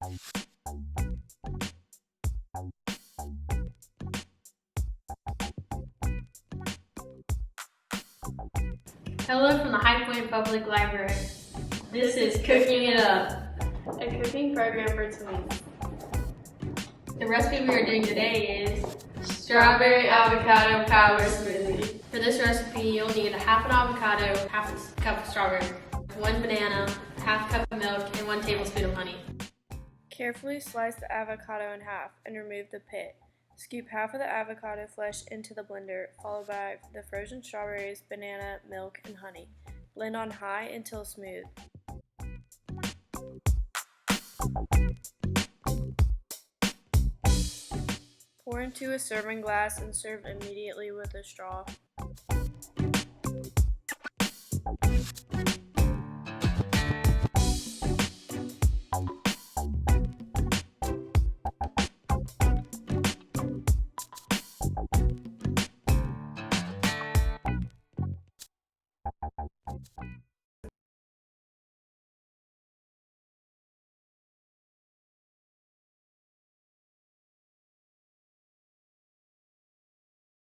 Hello from the High Point Public Library. This is Cooking It Up, a cooking program for tweens. The recipe we are doing today is Strawberry Avocado Power Smoothie. For this recipe, you'll need a half an avocado, half a cup of strawberries, 1 banana, half a cup of milk, and 1 tablespoon of honey. Carefully slice the avocado in half and remove the pit. Scoop half of the avocado flesh into the blender, followed by the frozen strawberries, banana, milk, and honey. Blend on high until smooth. Pour into a serving glass and serve immediately with a straw.